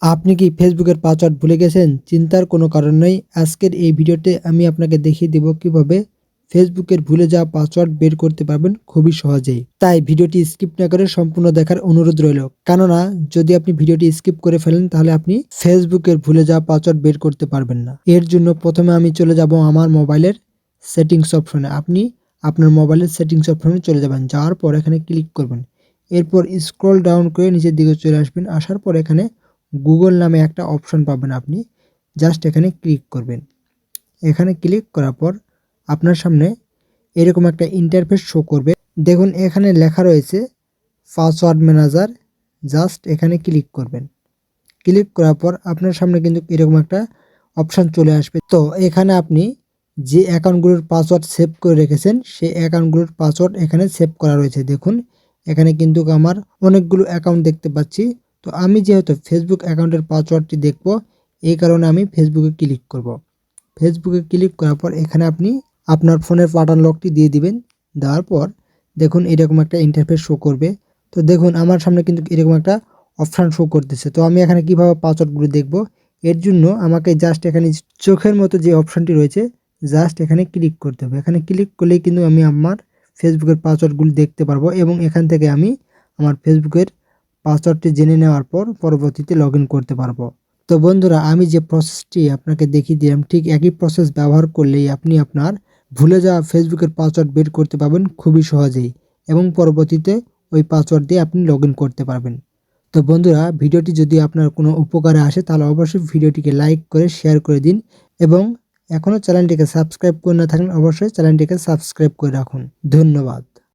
আপনি কি ফেসবুকের পাসওয়ার্ড ভুলে গেছেন? চিন্তার কোনো কারণ নেই। আজকের এই ভিডিওতে আমি আপনাকে দেখিয়ে দেব কিভাবে ফেসবুকের ভুলে যাওয়া পাসওয়ার্ড বের করতে পারবেন খুবই সহজেই। তাই ভিডিওটি স্কিপ না করে সম্পূর্ণ দেখার অনুরোধ রইল। কেননা যদি আপনি ভিডিওটি স্কিপ করে ফেলেন তাহলে আপনি ফেসবুকের ভুলে যাওয়া পাসওয়ার্ড বের করতে পারবেন না। এর জন্য প্রথমে আমি চলে যাব আমার মোবাইলের সেটিংস অপশনে। আপনি আপনার মোবাইলের সেটিংস অপশনে চলে যাবেন। যাওয়ার পর এখানে ক্লিক করবেন। এরপর স্ক্রল ডাউন করে নিচের দিকে চলে আসবেন। আসার পর এখানে গুগল নামে একটা অপশন পাবেন, আপনি জাস্ট এখানে ক্লিক করবেন। এখানে ক্লিক করার পর আপনার সামনে এরকম একটা ইন্টারফেস শো করবে। দেখুন এখানে লেখা রয়েছে পাসওয়ার্ড ম্যানেজার, জাস্ট এখানে ক্লিক করবেন। ক্লিক করার পর আপনার সামনে কিন্তু এরকম একটা অপশন চলে আসবে। তো এখানে আপনি যে অ্যাকাউন্টগুলোর পাসওয়ার্ড সেভ করে রেখেছেন সেই অ্যাকাউন্টগুলোর পাসওয়ার্ড এখানে সেভ করা রয়েছে। দেখুন এখানে কিন্তু আমার অনেকগুলো অ্যাকাউন্ট দেখতে পাচ্ছি। তো আমি যেহেতু ফেসবুক অ্যাকাউন্টের পাসওয়ার্ডটি দেখব, এই কারণে আমি ফেসবুকে ক্লিক করব। ফেসবুকে ক্লিক করার পর এখানে আপনি আপনার ফোনের পাঠান লকটি দিয়ে দিবেন। দেওয়ার পর দেখুন এরকম একটা ইন্টারফেস শো করবে। তো দেখুন আমার সামনে কিন্তু এরকম একটা অপশান শো করতেছে। তো আমি এখানে কিভাবে পাসওয়ার্ডগুলো দেখব, এর জন্য আমাকে জাস্ট এখানে চোখের মতো যে অপশানটি রয়েছে জাস্ট এখানে ক্লিক করতে হবে। এখানে ক্লিক করলেই কিন্তু আমি আমার ফেসবুকের পাসওয়ার্ডগুলো দেখতে পারবো এবং এখান থেকে আমি আমার ফেসবুকের পাসওয়ার্ডটি জেনে নেওয়ার পর পরবর্তীতে লগ ইন করতে পারবো। তো বন্ধুরা, আমি যে প্রসেসটি আপনাকে দেখিয়ে দিলাম ঠিক একই প্রসেস ব্যবহার করলেই আপনি আপনার ভুলে যাওয়া ফেসবুকের পাসওয়ার্ড বের করতে পারবেন খুবই সহজেই এবং পরবর্তীতে ওই পাসওয়ার্ড দিয়ে আপনি লগ ইন করতে পারবেন। তো বন্ধুরা, ভিডিওটি যদি আপনার কোনো উপকারে আসে তাহলে অবশ্যই ভিডিওটিকে লাইক করে শেয়ার করে দিন এবং এখনও চ্যানেলটিকে সাবস্ক্রাইব করে না থাকলে অবশ্যই চ্যানেলটিকে সাবস্ক্রাইব করে রাখুন। ধন্যবাদ।